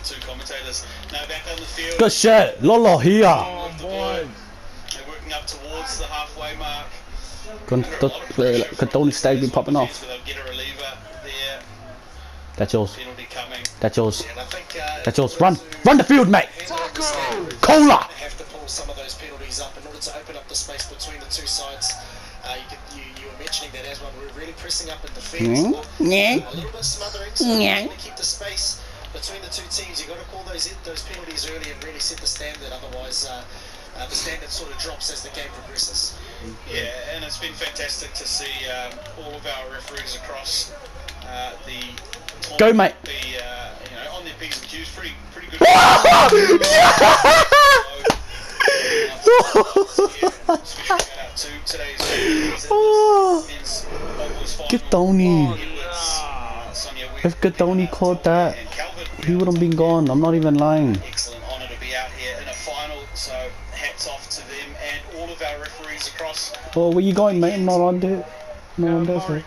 two commentators. Now back on the field. Good shit. Lolo here. Oh boy. They're working up towards the halfway mark. Could Tony Stagg be popping off? They'll get a reliever there. That's yours. Penalty coming. That's yours. And I think, That's yours. Run. Run the field, mate. Cola. Have to pull some of those penalties up in order to open up the space between the two sides. You were mentioning that as well. We're really pressing up in defence. A little bit smothering, so to keep the space between the two teams. You've got to call those penalties early and really set the standard. Otherwise, the standard sort of drops as the game progresses. Yeah, and it's been fantastic to see all of our referees across the tournament. Go, mate. Be, on their P's and Q's, pretty good. Get Tony. If Tony caught that, he wouldn't been gone. I'm not even lying. Excellent honour to be out here in a final, so hats off to them and all of our referees across. Oh, where you going, mate? I'm not on there. No one does it. And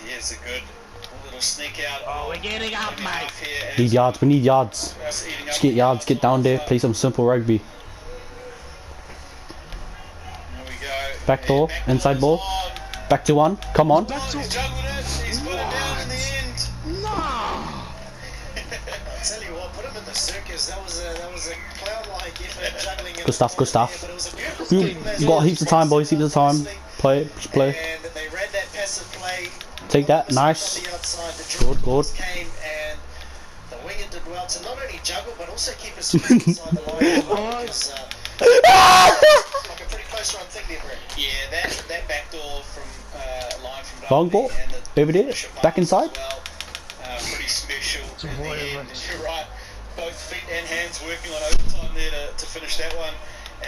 here's a good little sneak out. Oh, we're getting up, mate. Need yards. We need yards. Just get yards. Get down there. Play some simple rugby. There we go. Back door. Inside ball. Back to one. Come on. He's juggled it. He's put it down in the end. No. I tell you what, put him in the circus. That was a clown-like effort juggling. Good stuff. Good stuff. But it was a beautiful You got heaps of time, boys. Heaps of time. Play it. Just play. And they ran that passive play. Take that. Nice. On the outside, the Good. Good. came and the winger did well to not only juggle but also keep his feet inside the line as well. Because, like a pretty close run thing there, Brett. Yeah, that back door from line from Long ball. Over there. Back inside. Well, pretty special in the end. You're right. Both feet and hands working on overtime there to finish that one.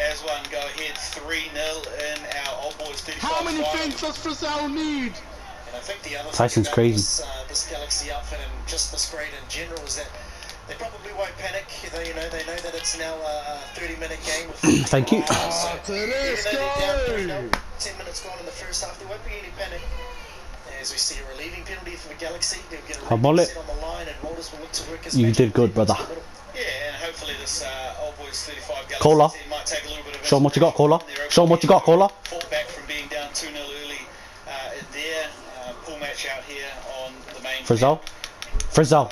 As one go ahead 3-0 in our Old Boys 35. How many things does Frizzell need? And I think the other Tyson's thing about crazy. This Galaxy outfit and just this grade in general is that they probably won't panic. They know that it's now a 30-minute game. With Thank you. So To this even though they're down 3-0, guy. 10 minutes gone in the first half, there won't be any panic. As we see a relieving penalty for the Galaxy, they'll get a I'll set on the line and Walters will look to work his You magic did good, brother. Yeah, and hopefully this Old Boys 35 Galaxy Cola. team might take a little bit of Show 'em what you got, Cola. inspiration. Show 'em what you got, Cola. Fought back from being down 2-0 early in their pool match out here on the main Frizzell. Frizzell.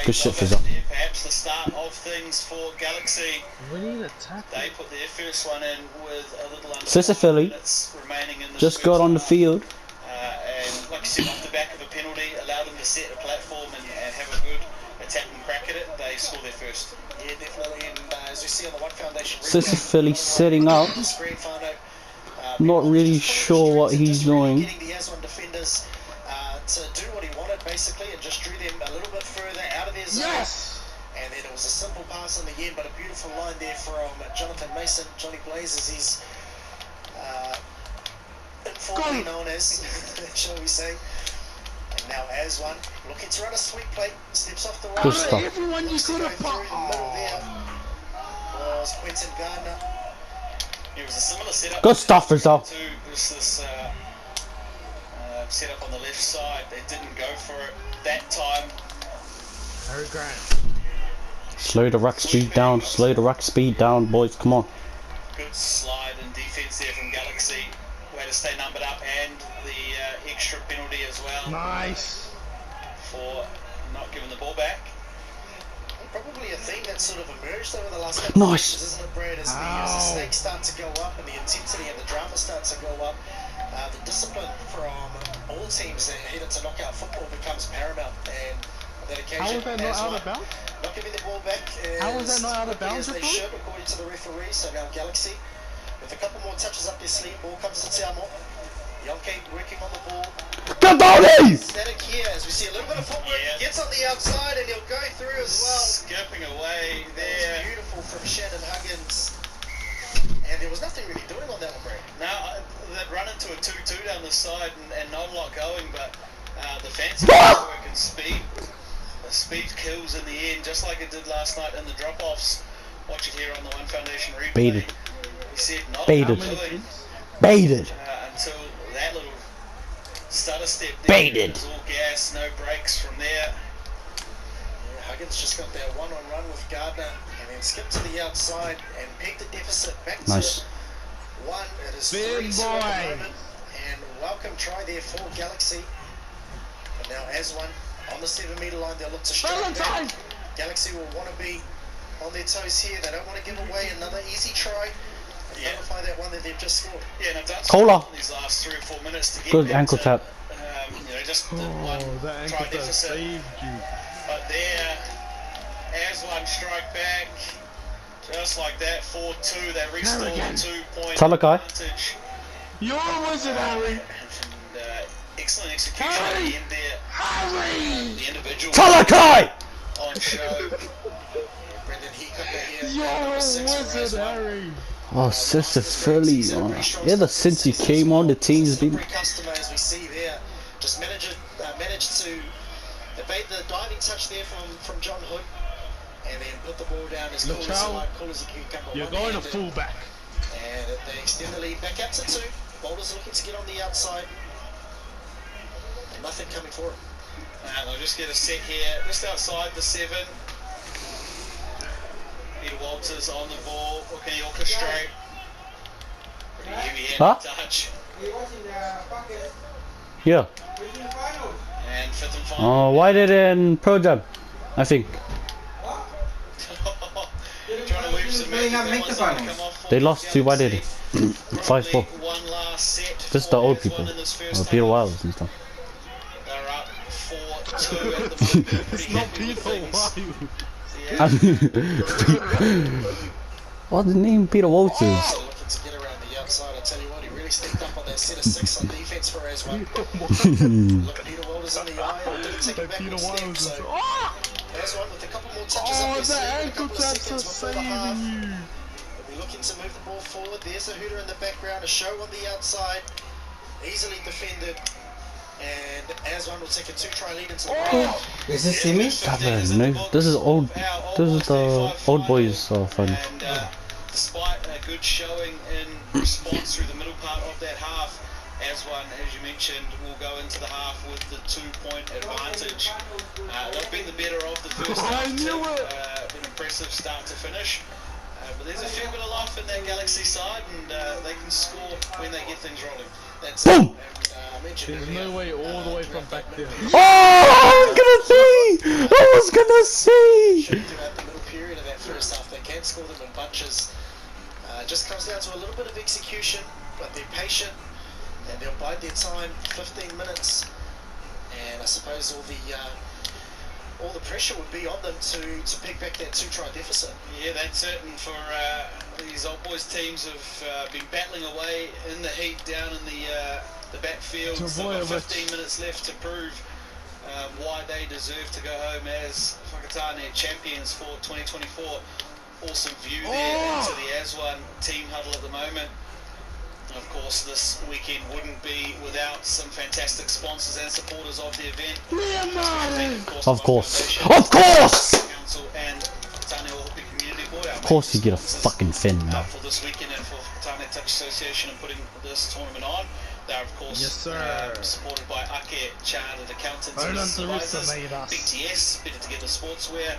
Good shit, Frizzell. Perhaps the start of things for Galaxy. We need a tackle. They put their first one in with a little under Sister 5 Philly minutes remaining in the just first got on the half. field. And like you said, off the back of a penalty, allowed them to set a platform and have a good attacking crack at it. They score their first. Yeah, definitely. And as we see on the One Foundation, Sister Philly sitting up. screen Fano, Not really sure what he's doing. Getting the Aswan defenders to do what he wanted basically, and just drew them a little bit further out of their zone. Yes! And then it was a simple pass in the end, but a beautiful line there from Jonathan Mason. Johnny Blazers, he's informally known as, shall we say. And now Aswan looking to run a sweep play, steps off the right. Good stuff. Everyone you could have put. Was Quentin Gardner. It was a similar setup. Good stuff, Frizzell. To this setup on the left side. They didn't go for it that time. Harry Grant. Slow the ruck speed down. Slow the ruck speed down, boys. Come on. Good slide and defense there from Galaxy. Way to stay numbered up, and the extra penalty as well Nice. for not giving the ball back. Probably a theme that sort of emerged over the last couple of Nice. years, isn't it, Brad? As the stakes start to go up and the intensity and the drama starts to go up, the discipline from all teams that head into knockout football becomes paramount. And on that occasion, How was that not out of bounds? not giving the ball back How was that not out of quickly bounds, as they Ricky? should, according to the referee. So now Galaxy, with a couple more touches up their sleeve, ball comes to Tiamo. Yonke working on the ball. Good Tony! Static here as we see a little bit of footwork. Yeah. He gets on the outside and he'll go through as well. Skipping away That there. was beautiful from Shannon Huggins. And there was nothing really doing on that one, Brad. Now they'd run into a 2-2 down the side and not a lot going, but the fancy work and speed. The speed kills in the end, just like it did last night in the drop-offs. Watch it here on the One Foundation replay. Baited. He said not Baited. willing, Baited. until that little stutter step there. Baited. It was all gas, no brakes from there. Dragons just got that one-on-one with Gardner and then skipped to the outside and pegged the deficit back Nice. to 1. It is Big 3-2 at boy. the moment. And welcome try there for Galaxy. But now as one on the 7-meter line, they'll look to strike back. Galaxy will want to be on their toes here. They don't want to give away another easy try. Yeah. Nullify that one that they've just scored. Yeah, and I've done Cola. in these last 3 or 4 minutes to get Good back ankle to, tap. You know, just the one Oh, that try ankle tap deficit. saved you. But there, as one strike back, just like that, 4-2, they restore the 2-point Talakai. advantage. You're a wizard, Harry. And excellent execution at the end there. The individual Talakai! on show. Brendan Heacock here. You're a Number 6 for wizard, Razwan. Harry. Oh, Sister Philly. Ever since you came on, the team's been. Every customer, as we see there, just managed to evade the diving touch there from John Hood, and then put the ball down as cool as Luchao, you like, cool as you can come. You're going to fullback. And they extend the lead back out to 2. Boulders looking to get on the outside. And nothing coming for it. And they'll just get a set here, just outside the 7. Peter Walters on the ball, looking to orchestrate. Pretty heavy handed Huh? touch. Yeah. And 5th and final. Why did in Pro Jam? I think. Trying to weave some magic. That one's not gonna come off for They lost to why did it? Probably 5-4. one last set Just for the old Aswan people. in this first Or Peter half. Wilds and stuff. They're up 4-2 at the moment. Pretty Not happy with people, things. why? Yeah. What's the name? Peter Walters. So looking to get around the outside. I tell you what, he really stepped up on that set of 6 on defense for Aswan. Look at Peter Walters in the eye and didn't take a Peter backward step. Wilds is. So Oh! Aswan with a couple more touches Oh, up their sleeve, that a ankle couple of taps are seconds before the half. saving you. We're looking to move the ball forward. There's a hooter in the background, a show on the outside, easily defended, and Aswan will take a 2-try lead into the game. Is this Simi? No, this is old. This is the old boys fun. And despite a good showing in response through the middle part of that half, Aswan, as you mentioned, will go into the half with the 2-point advantage. They've been the better of the first half. I knew it. An impressive start to finish. But there's a fair bit of life in that Galaxy side, and they can score when they get things rolling. That's Boom! it. And, I mentioned There's earlier, no way all the way from back there. Oh, I was gonna say! throughout the middle period of that first half, they can score them in bunches. Just comes down to a little bit of execution, but they're patient and they'll bide their time. 15 minutes, and I suppose all the pressure would be on them to pick back that 2-try deficit. Yeah, that's it. And for these old boys teams have been battling away in the heat down in the backfield. Still got 15 minutes left to prove why they deserve to go home as Whakatane champions for 2024. Awesome view there into the Aswan team huddle at the moment. And of course, this weekend wouldn't be without some fantastic sponsors and supporters of the event. Of course. Of course! Council and Whakatane Ohope Community Board. Of course you get a fucking fin now. For this weekend and for Whakatane Touch Association and putting this tournament on. They are of course Yes, sir. supported by Ake Chartered Accountants and Roland Supervisors, Sarissa made us. BTS, Better Together Sportswear,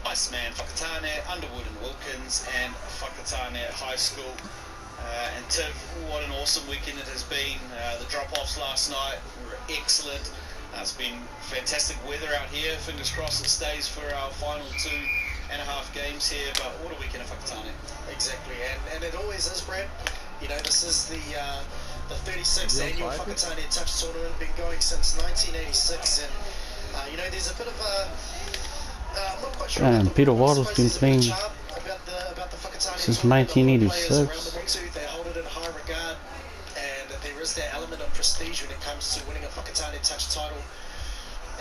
Iceman Whakatane, Underwood and Wilkins, and Whakatane High School. And Tiv, what an awesome weekend it has been. The drop-offs last night were excellent. It's been fantastic weather out here. Fingers crossed it stays for our final 2.5 games here. But what a weekend of Whakatane. Exactly, and it always is, Brad. You know, this is the 36th annual Whakatane Touch Tournament, been going since 1986, and you know, there's a bit of a I'm not quite sure. And Peter Waddle's been playing about the Whakatane since tournament. A lot of 1986. players around the world, they hold it in high regard, and there is that element of prestige when it comes to winning a Whakatane Touch title.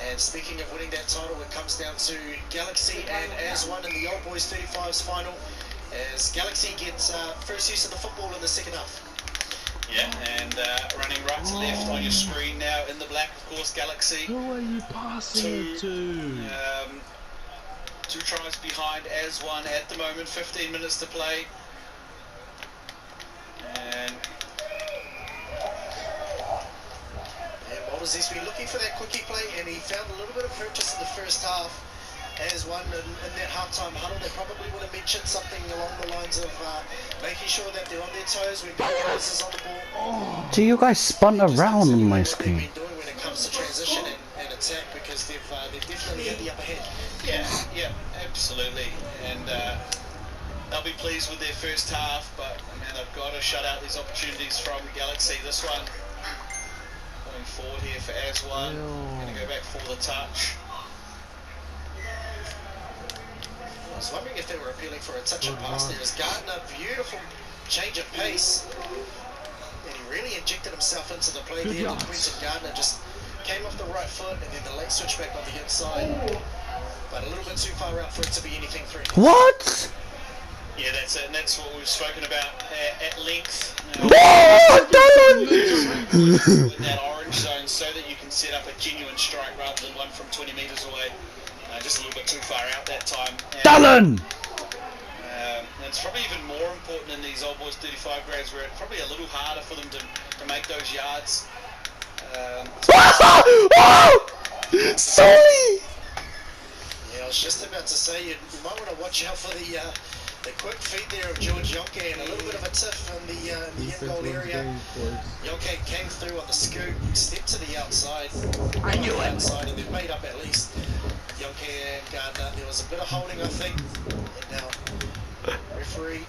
And speaking of winning that title, it comes down to Galaxy and Aswan in the Old Boys 35s final, as Galaxy gets first use of the football in the second half. Yeah, and running right to left on your screen now in the black, of course, Galaxy. Who are you passing it to? 2 tries behind Aswan at the moment, 15 minutes to play. And Walters has been looking for that quickie play, and he found a little bit of purchase in the first half. as one in that halftime huddle. They probably would have mentioned something along the lines of making sure that they're on their toes when Broncos is on the ball. Gee, you guys spun around on my What screen. they've been doing when it comes to transition and attack, because they've definitely had the upper hand. Yeah, absolutely. And they'll be pleased with their first half, but man, they've got to shut out these opportunities from Galaxy. This one going forward here for Aswan. Going to go back for the touch. I was wondering if they were appealing for a touch and pass there. As Gardner, beautiful change of pace, and he really injected himself into the play there. Quentin Gardner just came off the right foot, and then the late switchback on the inside, but a little bit too far out for it to be anything threatening. What? Yeah, that's it, and that's what we've spoken about at length. Oh, Dylan! With that orange zone, so that you can set up a genuine strike rather than one from 20 metres away. Just a little bit too far out that time. Dylan! And it's probably even more important in these old boys 35 grades, where it's probably a little harder for them to make those yards. Oh! Sorry! Yeah, I was just about to say you might want to watch out for the quick feed there of George Yonke, and a little bit of a tiff in the end goal area. Yonke came through on the scoop, stepped to the outside. I knew it. Outside, and they've made up at least. Yonke and Gardner. There was a bit of holding, I think. And now, referee.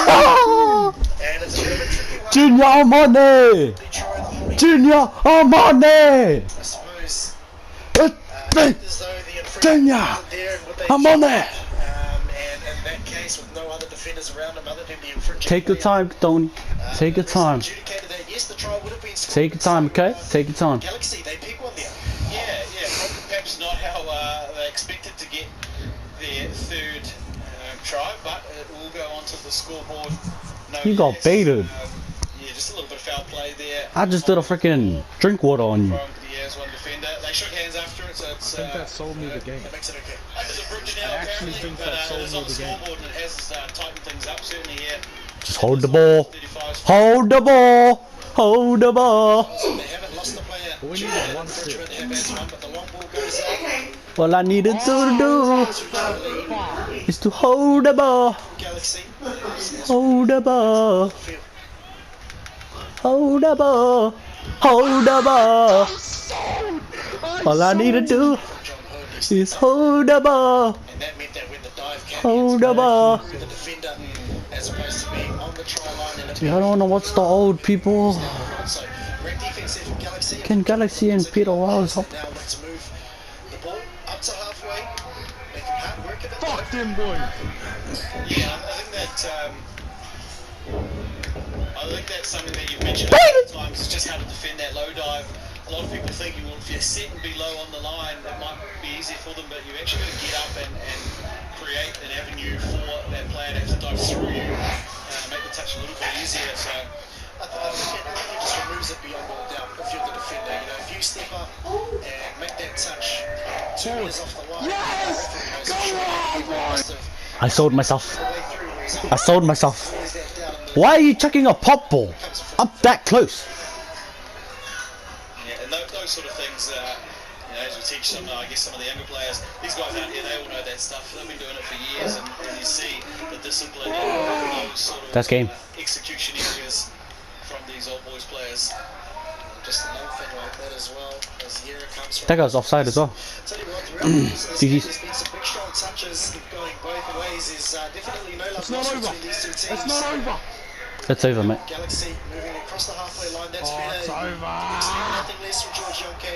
And it's a bit of a tricky one. Junior Armani! Junior Armani! I suppose. It's As though the infringement Junior! wasn't there, and what they I'm on there! and in that case, with no other defenders around him other than the infringing Take your player, time, Tony. Take your time. adjudicated that, yes, the try would have been scored. Take your time, okay? Take your time. Galaxy, they pick one there. Yeah, perhaps not how they expected to get their third try, but it will go onto the scoreboard. No You got less. baited. Yeah, just a little bit of foul play there. I just did a freaking drink water on you. From the Aswan defender. They shook hands after it, so it's I think that sold me the game. That makes it okay. under the bridge now, I actually apparently, think but that sold it's me on the the game. scoreboard and it has tightened things up, certainly here. Just hold the ball. 35's Hold the ball. Hold the ball. So they haven't lost the player. But we needed one sit. Infringement have as one, but the long ball goes out. All I needed to do is to hold the ball. Galaxy. Hold the ball. Field. Hold the ball. Hold the ball. All I need to do John Hogan. is hold the ball. And that meant that when the dive came Hold the ball. with the defender, as opposed to being on the try line and Dude, I don't know what's the old people. so great defense there from Galaxy. Can Galaxy and Peter Wells help? Now let's move the ball up to halfway. They can hard work of it. Fuck them boys! Yeah, I think that's something that you've mentioned a couple of times, is just how to defend that low dive. A lot of people think, well, if you're set and be low on the line, that might be easy for them, but you've actually got to get up and create an avenue for that player to have to dive through you, make the touch a little bit easier. So I think it just removes it beyond all doubt if you're the defender. You know, if you step up and make that touch 2 meters off the line, yes! Go on, I sold myself. I sold myself. Why are you chucking a pop ball up that close? yeah, and those sort of things, as we teach some, I guess some of the younger players, these guys out here, they all know that stuff. They've been doing it for years, and you see the discipline and those sort of That's game. execution areas from these old boys players. Just another thing like that as well, as the era comes from. That guy's offside as well. Tell you what, throughout the course of this game, GG's. there's been some big strong touches going both ways. There's definitely no love It's not lost over. between these two teams. It's not over! It's over, mate. Galaxy moving across the halfway line, that's Oh, better. it's over. You expect nothing less from George Yonke.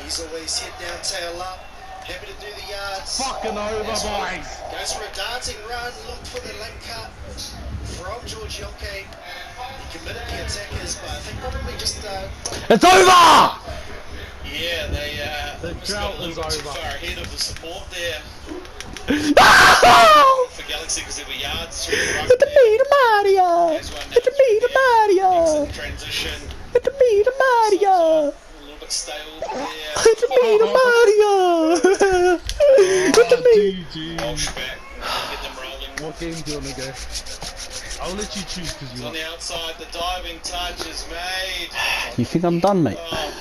He's always head down, tail up, happy to do the yards. Fucking over, That's right. boys! Goes for a dancing run, looked for the link cut from George Yonke. He committed the attackers, but I think probably just It's over! Yeah, they The just drought got a little is bit too over. far ahead of the support there No! for Galaxy, because there were yards through the ruck It's there. me to Mario! As one It's me to Mario! exit transition, It's me to Mario! a little bit stale there. It's me to Mario! It's me! GG. Walsh back, get them rolling. What game do you want to go? I'll let you choose because you On want. the outside, the diving touch is made. You think I'm done, mate? Oh,